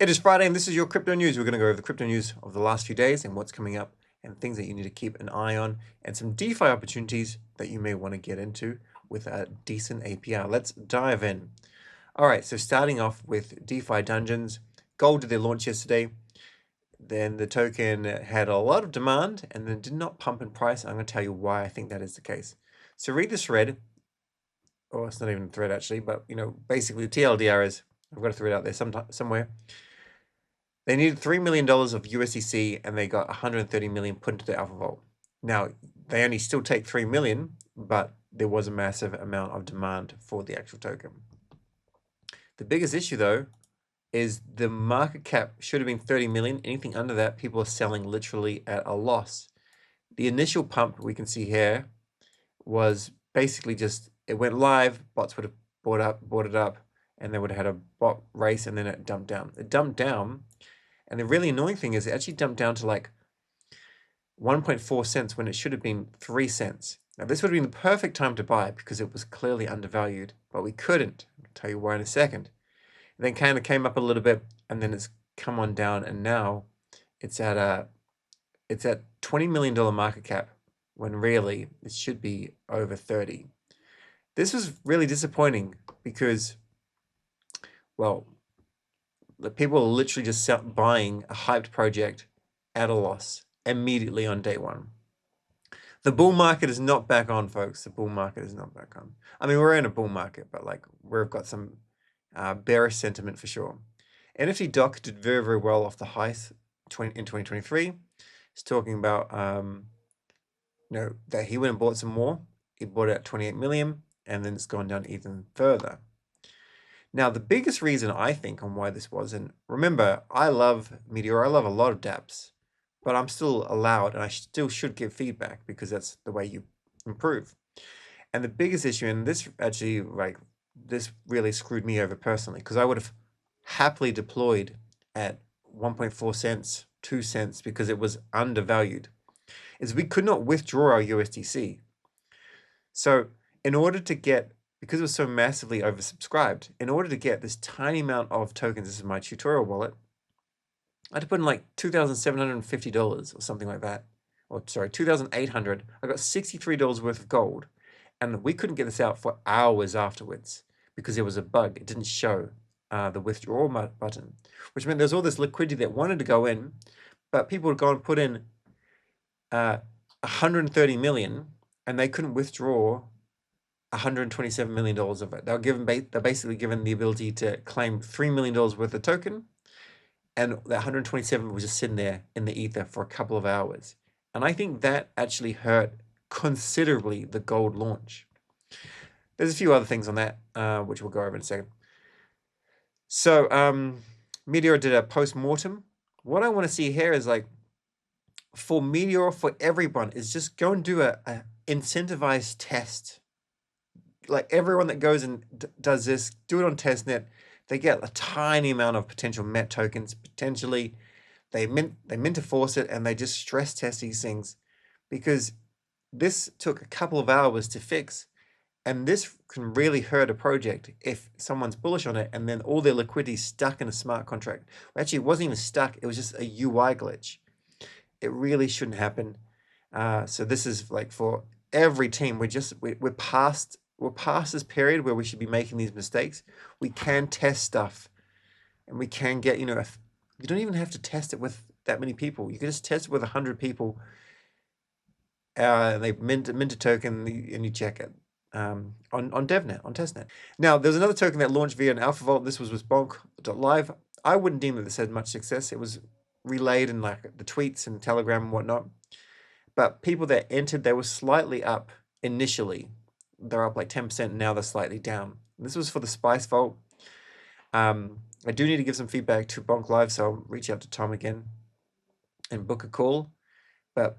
It is Friday and this is your crypto news. We're going to go over the crypto news of the last few days and what's coming up and things that you need to keep an eye on and some DeFi opportunities that you may want to get into with a decent API. Let's dive in. All right, so starting off with DeFi Dungeons. Gold did their launch yesterday. Then the token had a lot of demand and then did not pump in price. I'm going to tell you why I think that is the case. So read this thread, or it's not even a thread actually, but basically the TLDR is, I've got a thread out there somewhere. They needed $3 million of USDC and they got 130 million put into the Alpha Vault. Now, they only still take 3 million, but there was a massive amount of demand for the actual token. The biggest issue, though, is the market cap should have been 30 million. Anything under that, people are selling literally at a loss. The initial pump we can see here was basically just, it went live, bots would have bought it up, and they would have had a bot race, and then it dumped down. It dumped down. And the really annoying thing is it actually dumped down to like 1.4 cents when it should have been 3 cents. Now this would have been the perfect time to buy because it was clearly undervalued, but we couldn't. I'll tell you why in a second. And then kind of came up a little bit and then it's come on down and now it's at $20 million market cap when really it should be over 30. This was really disappointing because, well, the people are literally just buying a hyped project at a loss immediately on day one. The bull market is not back on, folks. The bull market is not back on. I mean, we're in a bull market, but like we've got some bearish sentiment for sure. NFT Doc did very, very well off the highs in 2023. He's talking about that he went and bought some more. He bought it at 28 million, and then it's gone down even further. Now, the biggest reason I think on why this was, and remember, I love Meteor, I love a lot of dApps, but I'm still allowed, and I still should give feedback because that's the way you improve. And the biggest issue, and this actually, this really screwed me over personally, because I would have happily deployed at 1.4 cents, 2 cents, because it was undervalued, is we could not withdraw our USDC. So in order to get, because it was so massively oversubscribed, in order to get this tiny amount of tokens, this is my tutorial wallet, I had to put in like $2,750 or something like that. Or sorry, $2,800. I got $63 worth of gold. And we couldn't get this out for hours afterwards because there was a bug. It didn't show the withdrawal button, which meant there's all this liquidity that wanted to go in, but people would go and put in 130 million and they couldn't withdraw $127 million of it. They're basically given the ability to claim $3 million worth of token, and that 127 was just sitting there in the ether for a couple of hours. And I think that actually hurt considerably the gold launch. There's a few other things on that, which we'll go over in a second. So Meteor did a post-mortem. What I want to see here is like, for Meteor, for everyone, is just go and do a incentivized test. Like everyone that goes and does this, do it on testnet. They get a tiny amount of potential MET tokens. Potentially, they meant to force it, and they just stress test these things, because this took a couple of hours to fix, and this can really hurt a project if someone's bullish on it, and then all their liquidity is stuck in a smart contract. Actually, it wasn't even stuck; it was just a UI glitch. It really shouldn't happen. So this is like for every team. We're past this period where we should be making these mistakes. We can test stuff, and we can get, you don't even have to test it with that many people. You can just test it with 100 people. They mint a token, and you check it on DevNet, on testnet. Now, there's another token that launched via an Alpha Vault. This was with Bonk.live. I wouldn't deem that this had much success. It was relayed in like the tweets and Telegram and whatnot. But people that entered, they were slightly up initially. They're up like 10%, now they're slightly down. This was for the Spice Vault. I do need to give some feedback to Bonk Live, so I'll reach out to Tom again and book a call. But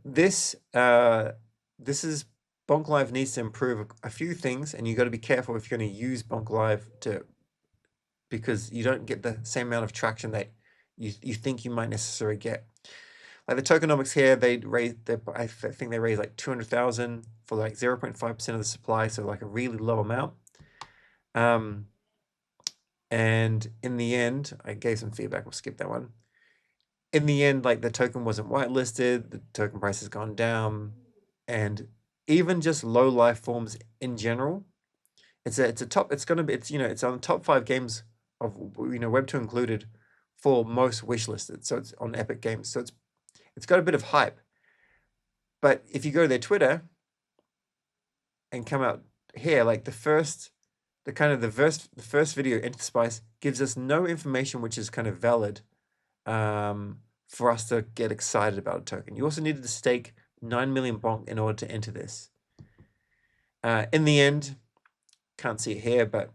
this is, Bonk Live needs to improve a few things, and you got to be careful if you're going to use Bonk Live because you don't get the same amount of traction that you think you might necessarily get. Like the tokenomics here, I think they raised like 200,000 for like 0.5% of the supply, so like a really low amount. And in the end, I gave some feedback. We'll skip that one. In the end, like the token wasn't whitelisted, the token price has gone down, and even just low life forms in general, it's on the top 5 games of Web2 included for most wishlisted. So it's on Epic Games. So it's got a bit of hype. But if you go to their Twitter and come out here, like the first video, Interspice, gives us no information which is kind of valid for us to get excited about a token. You also needed to stake 9 million bonk in order to enter this. In the end, can't see it here, but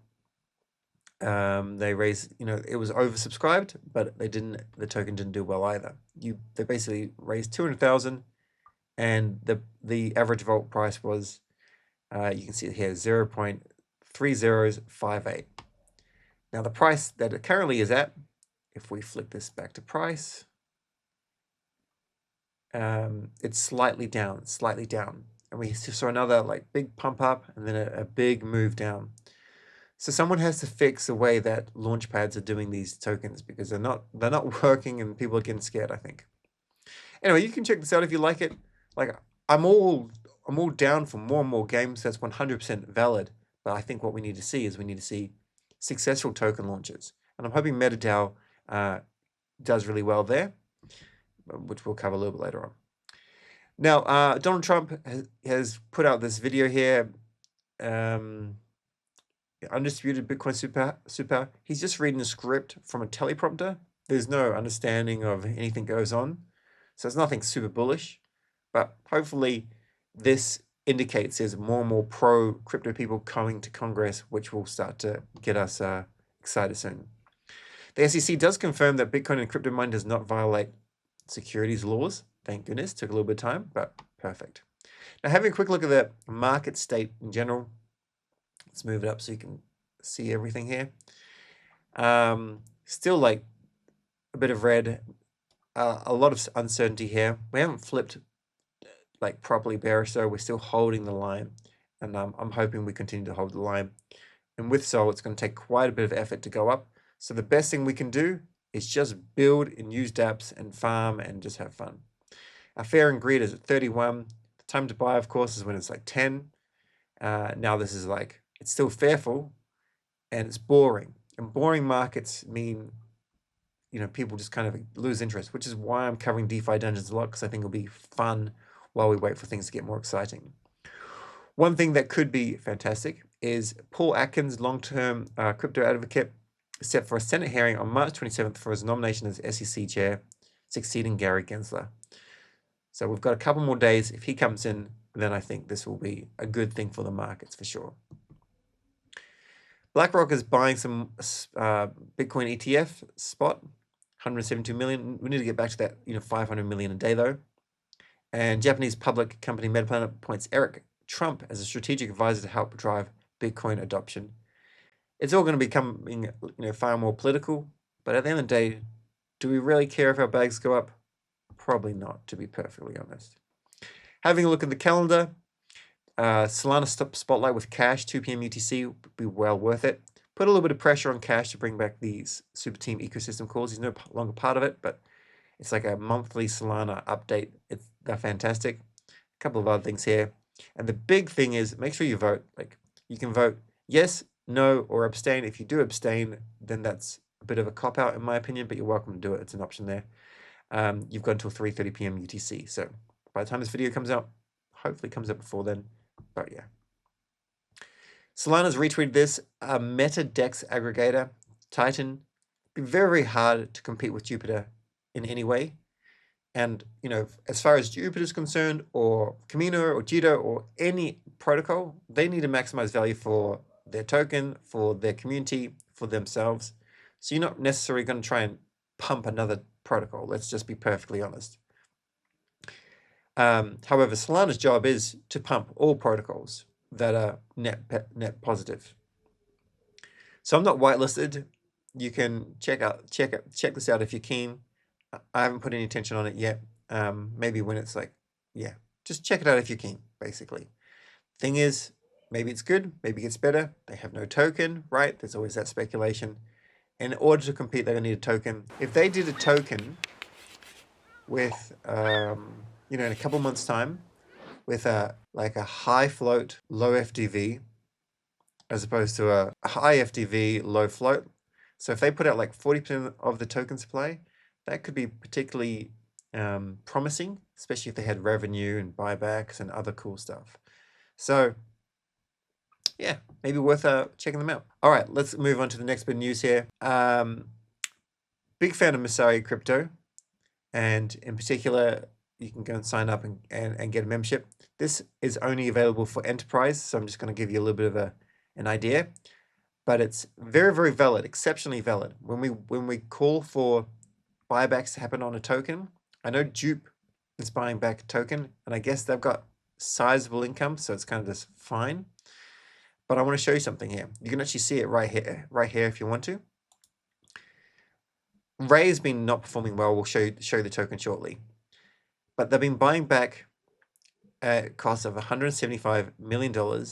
they raised, it was oversubscribed, but the token didn't do well either. They basically raised 200,000, and the average vault price was, you can see it here, 0.3058. Now the price that it currently is at, if we flick this back to price, it's slightly down, and we saw another like big pump up and then a big move down. So someone has to fix the way that launch pads are doing these tokens, because they're not working and people are getting scared, I think. Anyway, you can check this out if you like it. Like I'm all down for more and more games. That's 100% valid. But I think what we need to see is successful token launches. And I'm hoping MetaDAO does really well there, which we'll cover a little bit later on. Now, Donald Trump has put out this video here. Undisputed Bitcoin super. He's just reading a script from a teleprompter. There's no understanding of anything goes on. So it's nothing super bullish. But hopefully this indicates there's more and more pro-crypto people coming to Congress, which will start to get us excited soon. The SEC does confirm that Bitcoin and crypto mining does not violate securities laws. Thank goodness. Took a little bit of time, but perfect. Now, having a quick look at the market state in general. Let's move it up so you can see everything here. Still like a bit of red, a lot of uncertainty here. We haven't flipped like properly bearish, so we're still holding the line, and I'm hoping we continue to hold the line. And with Sol, it's going to take quite a bit of effort to go up. So the best thing we can do is just build and use dApps and farm and just have fun. Our fear and greed is at 31. The time to buy, of course, is when it's like 10. Now this is like, it's still fearful and it's boring. And boring markets mean, people just kind of lose interest, which is why I'm covering DeFi dungeons a lot, because I think it'll be fun while we wait for things to get more exciting. One thing that could be fantastic is Paul Atkins, long-term crypto advocate, is set for a Senate hearing on March 27th for his nomination as SEC chair, succeeding Gary Gensler. So we've got a couple more days. If he comes in, then I think this will be a good thing for the markets for sure. BlackRock is buying some Bitcoin ETF spot, 172 million. We need to get back to that, 500 million a day though. And Japanese public company MetaPlanet appoints Eric Trump as a strategic advisor to help drive Bitcoin adoption. It's all going to be becoming, far more political. But at the end of the day, do we really care if our bags go up? Probably not, to be perfectly honest. Having a look at the calendar, Solana Spotlight with Cash, 2 p.m. UTC, would be well worth it. Put a little bit of pressure on Cash to bring back these Super Team ecosystem calls. He's no longer part of it, but it's like a monthly Solana update. They're fantastic. A couple of other things here. And the big thing is, make sure you vote. Like, you can vote yes, no, or abstain. If you do abstain, then that's a bit of a cop-out in my opinion, but you're welcome to do it. It's an option there. You've got until 3:30 p.m. UTC. So by the time this video comes out, hopefully it comes out before then. But yeah. Solana's retweeted this. MetaDex aggregator, Titan. Be very, very hard to compete with Jupiter in any way. And, as far as Jupiter is concerned, or Camino, or Jito, or any protocol, they need to maximize value for their token, for their community, for themselves. So you're not necessarily going to try and pump another protocol. Let's just be perfectly honest. However, Solana's job is to pump all protocols that are net positive. So I'm not whitelisted. You can check this out if you're keen. I haven't put any attention on it yet. Maybe when it's like, just check it out if you're keen, basically. Thing is, maybe it's good, maybe it gets better. They have no token, right? There's always that speculation. in order to compete, they're going to need a token. If they did a token with, in a couple months' time, with a high float, low FDV, as opposed to a high FDV, low float. So if they put out like 40% of the token supply, that could be particularly promising, especially if they had revenue and buybacks and other cool stuff. So yeah, maybe worth checking them out. All right, let's move on to the next bit of news here. Big fan of Solana Crypto, and in particular, you can go and sign up and get a membership. This is only available for enterprise, so I'm just going to give you a little bit of an idea, but it's very, very valid, exceptionally valid. When we call for buybacks to happen on a token, I know Dupe is buying back a token, and I guess they've got sizable income, so it's kind of just fine. But I want to show you something here. You can actually see it right here if you want to. Ray has been not performing well. We'll show you the token shortly. But they've been buying back at a cost of $175 million.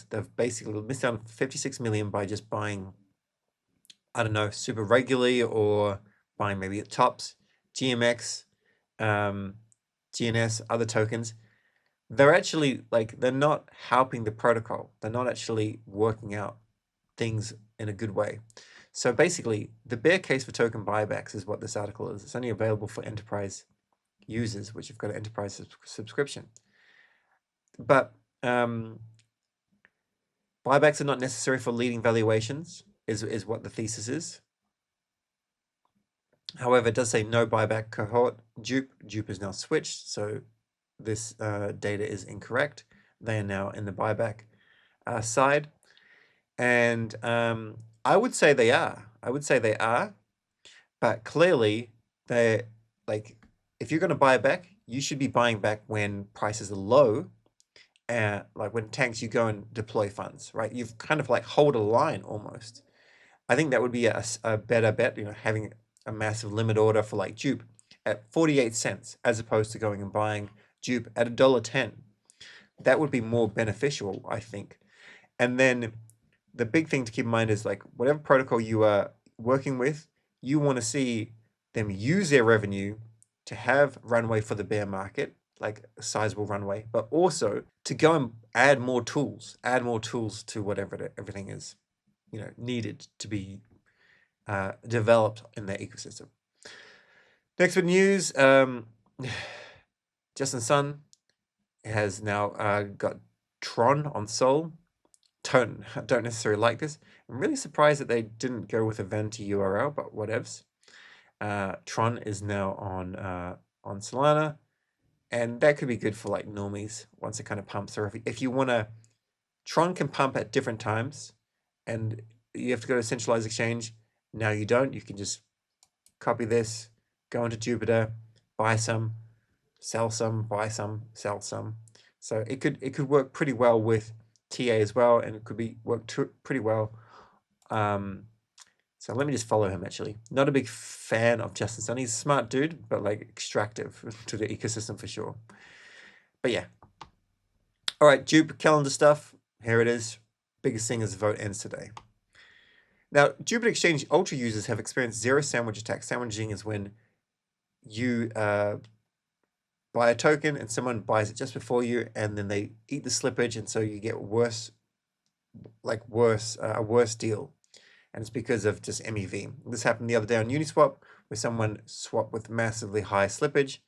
They've basically missed out on 56 million by just buying, I don't know, super regularly or buying maybe at tops, GMX, GNS, other tokens. They're actually they're not helping the protocol. They're not actually working out things in a good way. So basically, the bear case for token buybacks is what this article is. It's only available for enterprise users, which have got an enterprise subscription. But buybacks are not necessary for leading valuations, is what the thesis is. However, it does say no buyback cohort. Dupe is now switched, so this data is incorrect. They are now in the buyback side. And I would say they are. But clearly, they're if you're going to buy back, you should be buying back when prices are low. Like when tanks, you go and deploy funds, right? You've kind of hold a line almost. I think that would be a better bet, having a massive limit order for Dupe at 48 cents as opposed to going and buying Dupe at $1.10. That would be more beneficial, I think. And then the big thing to keep in mind is whatever protocol you are working with, you want to see them use their revenue to have runway for the bear market, like a sizable runway, but also to go and add more tools to whatever everything is, needed to be developed in their ecosystem. Next with news, Justin Sun has now got Tron on Sol. Don't necessarily like this. I'm really surprised that they didn't go with a vanity URL, but whatevs. Tron is now on Solana, and that could be good for normies once it kind of pumps. Or if you want to, Tron can pump at different times, and you have to go to a centralized exchange. Now you don't. You can just copy this, go into Jupiter, buy some, sell some, buy some, sell some. So it could work pretty well with TA as well, and it could be worked pretty well. So let me just follow him actually. Not a big fan of Justin Sun. He's a smart dude, but extractive to the ecosystem for sure. But yeah. All right, Dupe calendar stuff. Here it is. Biggest thing is the vote ends today. Now, Jupiter Exchange Ultra users have experienced zero sandwich attacks. Sandwiching is when you buy a token and someone buys it just before you, and then they eat the slippage, and so you get a worse deal. And it's because of just MEV. This happened the other day on Uniswap, where someone swapped with massively high slippage,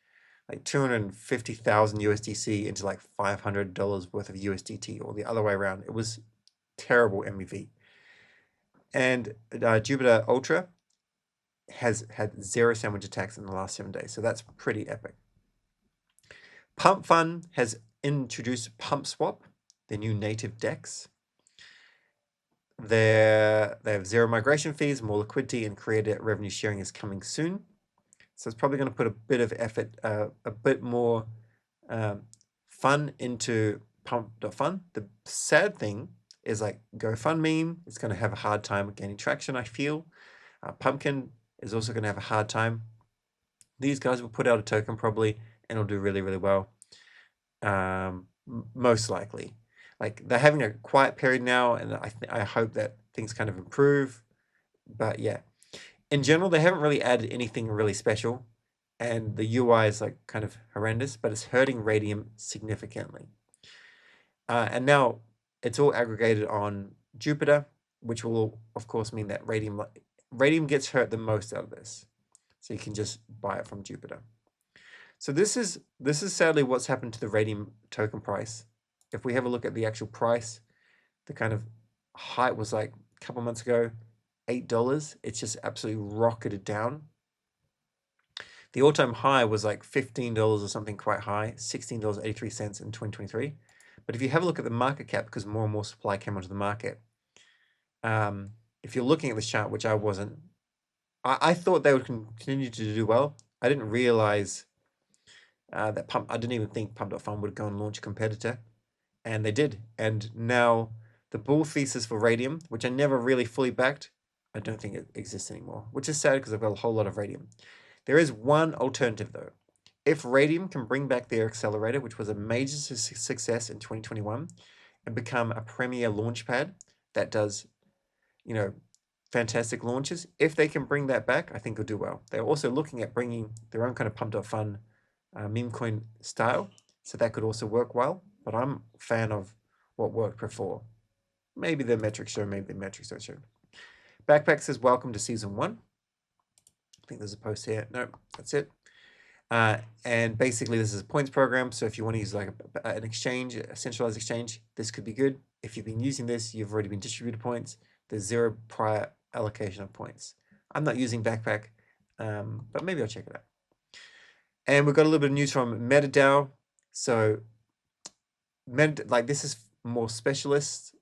250,000 USDC into $500 worth of USDT, or the other way around. It was terrible MEV. And Jupiter Ultra has had zero sandwich attacks in the last 7 days, so that's pretty epic. Pump Fund has introduced Pump Swap, their new native DEX. They have zero migration fees, more liquidity, and creator revenue sharing is coming soon. So it's probably going to put a bit of effort, a bit more fun into Pump.fun. The sad thing is GoFundMe is going to have a hard time gaining traction, I feel. Pumpkin is also going to have a hard time. These guys will put out a token probably, and it'll do really, really well. Most likely. They're having a quiet period now, and I hope that things kind of improve. But yeah, in general, they haven't really added anything really special, and the UI is like kind of horrendous, but it's hurting Radium significantly. And now it's all aggregated on Jupiter, which will of course mean that Radium gets hurt the most out of this. So you can just buy it from Jupiter. So this is sadly what's happened to the Radium token price. If we have a look at the actual price, the kind of height was like a couple months ago, $8. It's just absolutely rocketed down. The all-time high was like $15 or something quite high, $16.83 in 2023. But if you have a look at the market cap, because more and more supply came onto the market, if you're looking at this chart, which I wasn't, I thought they would continue to do well. I didn't realize that I didn't even think Pump.Fun would go and launch a competitor, and they did. And now the bull thesis for Radium, which I never really fully backed, I don't think it exists anymore, which is sad because I've got a whole lot of Radium. There is one alternative though. If Radium can bring back their accelerator, which was a major success in 2021, and become a premier launchpad that does, fantastic launches, if they can bring that back, I think it'll do well. They're also looking at bringing their own kind of Pump.Fun meme coin style, so that could also work well. But I'm a fan of what worked before. Maybe the metrics show, maybe the metrics don't show. Backpack says, welcome to season 1. I think there's a post here. No, that's it. And basically, this is a points program. So if you want to use like an exchange, a centralized exchange, this could be good. If you've been using this, you've already been distributed points. There's 0 prior allocation of points. I'm not using Backpack, but maybe I'll check it out. And we've got a little bit of news from MetaDAO. So this is more specialist,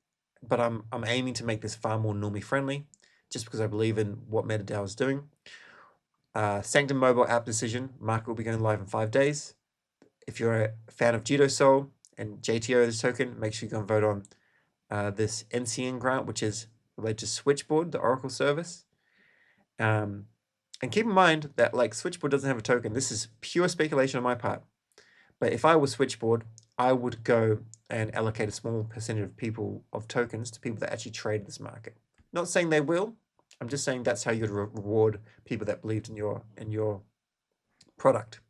but I'm aiming to make this far more normie friendly, just because I believe in what MetaDAO is doing. Sanctum mobile app decision. Market will be going live in 5 days. If you're a fan of JitoSol and JTO, this token, make sure you go and vote on this NCN grant, which is related to Switchboard, the Oracle service. And keep in mind that like Switchboard doesn't have a token. This is pure speculation on my part. But if I was Switchboard, I would go and allocate a small percentage of tokens to people that actually trade this market. Not saying they will. I'm just saying that's how you'd reward people that believed in your product.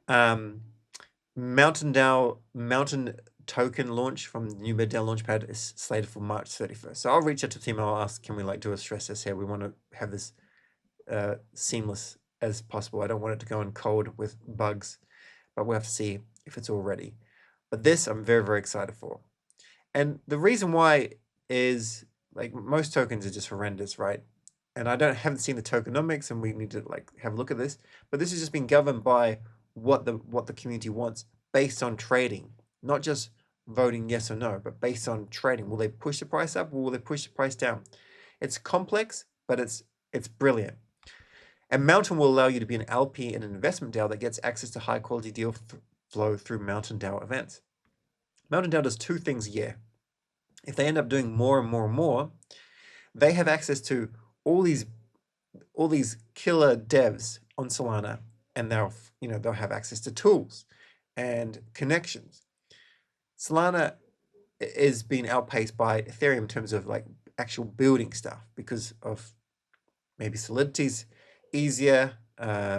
Mountain token launch from the new MetaDAO launchpad is slated for March 31st. So I'll reach out to the team and I'll ask, can we like do a stress test here? We want to have this seamless as possible. I don't want it to go in cold with bugs, but we'll have to see if it's all ready. But this I'm very, very excited for. And the reason why is like most tokens are just horrendous, right? And I haven't seen the tokenomics, and we need to like have a look at this. But this has just been governed by what the community wants based on trading, not just voting yes or no, but based on trading. Will they push the price up, or will they push the price down? It's complex, but it's brilliant. And Mountain will allow you to be an LP in an investment DAO that gets access to high quality deal flow through Mountain DAO events. Mountain DAO does 2 things a year. If they end up doing more and more and more, they have access to all these killer devs on Solana, and they'll have access to tools and connections. Solana is being outpaced by Ethereum in terms of like actual building stuff because of maybe Solidity's easier,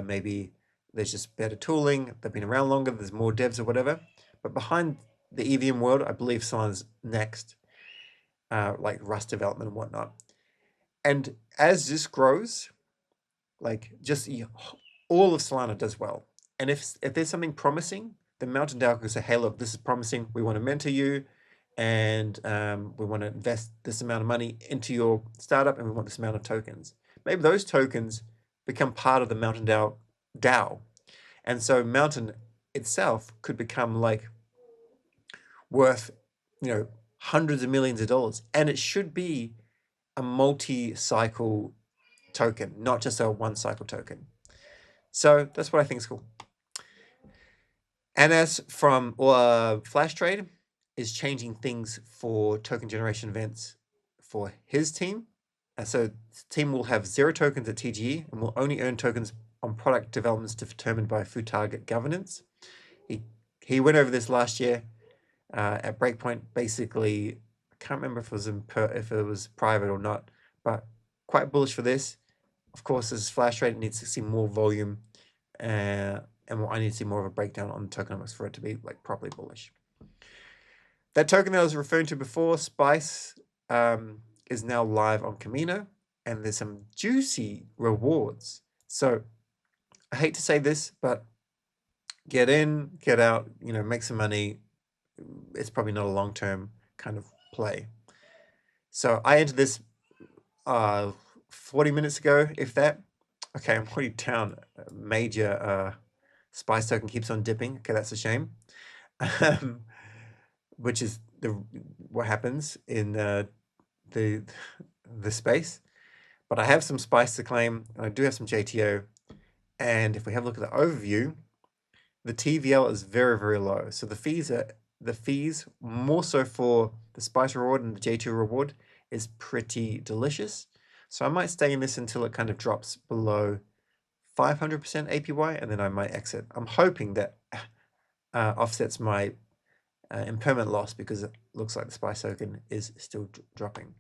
maybe there's just better tooling, they've been around longer, there's more devs or whatever. But behind the EVM world, I believe Solana's next, like Rust development and whatnot. And as this grows, like just all of Solana does well. And if there's something promising, then Mountain DAO can say, hey, look, this is promising. We want to mentor you, and we want to invest this amount of money into your startup, and we want this amount of tokens. Maybe those tokens become part of the Mountain DAO. And so Mountain itself could become like worth, hundreds of millions of dollars. And it should be a multi-cycle token, not just a one-cycle token. So that's what I think is cool. Anas from Flash Trade is changing things for token generation events for his team. And so the team will have 0 tokens at TGE and will only earn tokens on product developments determined by Food Target governance. He went over this last year at Breakpoint. Basically, I can't remember if it was private or not, but quite bullish for this. of course, this is flash rate. It needs to see more volume, and I need to see more of a breakdown on tokenomics for it to be like properly bullish. That token that I was referring to before, Spice, is now live on Camino, and there's some juicy rewards. So I hate to say this, but get in, get out, make some money. It's probably not a long-term kind of play. So I entered this 40 minutes ago, if that. Okay, I'm already down. Major Spice token keeps on dipping. Okay, that's a shame. Which is what happens in the space. But I have some Spice to claim, and I do have some JTO. And if we have a look at the overview, the TVL is very, very low. So the fees more so for the Spice reward and the JTO reward is pretty delicious. So I might stay in this until it kind of drops below 500% APY, and then I might exit. I'm hoping that offsets my impermanent loss, because it looks like the Spice token is still dropping.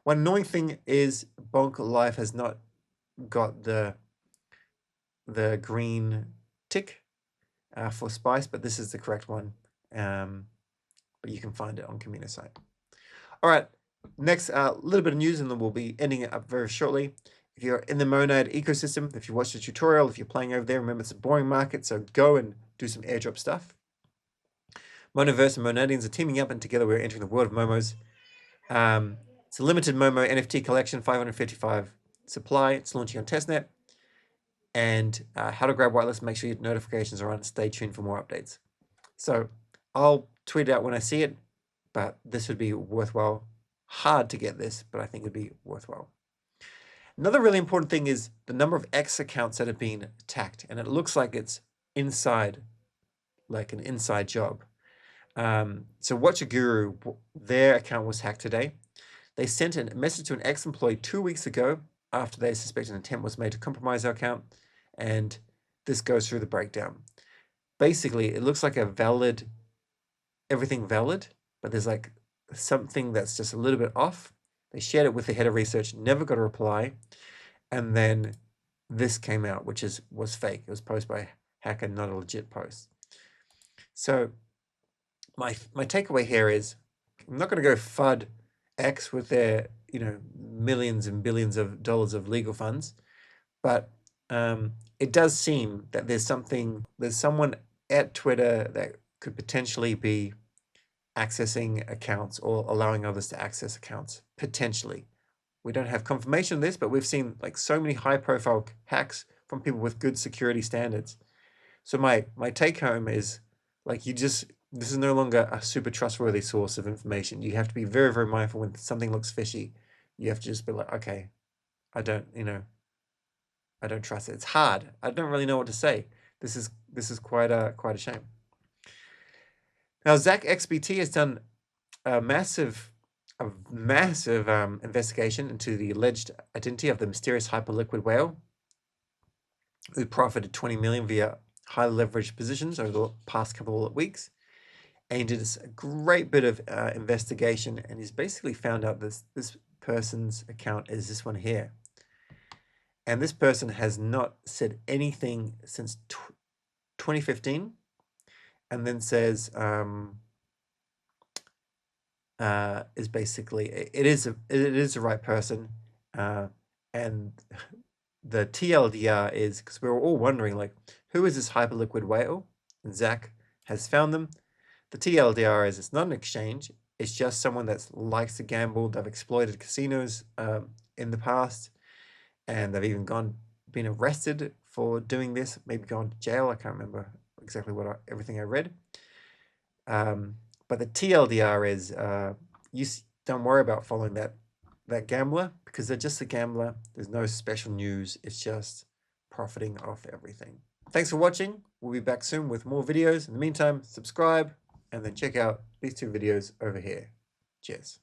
One annoying thing is Bonk Live has not got the green tick for Spice, but this is the correct one. But you can find it on Camino site. All right, next little bit of news, and then we'll be ending it up very shortly. If you're in the Monad ecosystem, if you watched the tutorial, if you're playing over there, remember it's a boring market, so go and do some airdrop stuff. Monoverse and Monadians are teaming up, and together we're entering the world of Momos. It's a limited Momo NFT collection, 555 supply. It's launching on testnet. And how to grab whitelist, make sure your notifications are on. Stay tuned for more updates. So I'll tweet it out when I see it, but this would be worthwhile. Hard to get this, but I think it would be worthwhile. Another really important thing is the number of X accounts that have been attacked, and it looks like it's inside, like an inside job. So Watch a Guru, their account was hacked today. They sent a message to an ex-employee 2 weeks ago after they suspected an attempt was made to compromise their account, and this goes through the breakdown. Basically, it looks like everything valid, but there's like something that's just a little bit off. They shared it with the head of research, never got a reply, and then this came out, which was fake. It was posted by a hacker, not a legit post. So my takeaway here is, I'm not going to go FUD X with their millions and billions of dollars of legal funds, but it does seem that there's someone at Twitter that could potentially be accessing accounts or allowing others to access accounts, potentially. We don't have confirmation of this, but we've seen like so many high-profile hacks from people with good security standards. So my take home is, like, this is no longer a super trustworthy source of information. You have to be very, very mindful when something looks fishy. You have to just be like, okay, I don't trust it. It's hard. I don't really know what to say. This is quite a shame. Now, Zach XBT has done a massive investigation into the alleged identity of the mysterious hyperliquid whale who profited 20 million via high leveraged positions over the past couple of weeks. And he did a great bit of investigation, and he's basically found out this person's account is this one here. And this person has not said anything since 2015, and then says is basically it is the right person, and the TLDR is, because we were all wondering, like, who is this hyperliquid whale? And Zach has found them. The TLDR is, it's not an exchange. It's just someone that likes to gamble. They've exploited casinos in the past, and they've even been arrested for doing this, maybe gone to jail. I can't remember exactly everything I read. But the TLDR is, you don't worry about following that gambler, because they're just a gambler. There's no special news. It's just profiting off everything. Thanks for watching. We'll be back soon with more videos. In the meantime, subscribe and then check out these two videos over here. Cheers.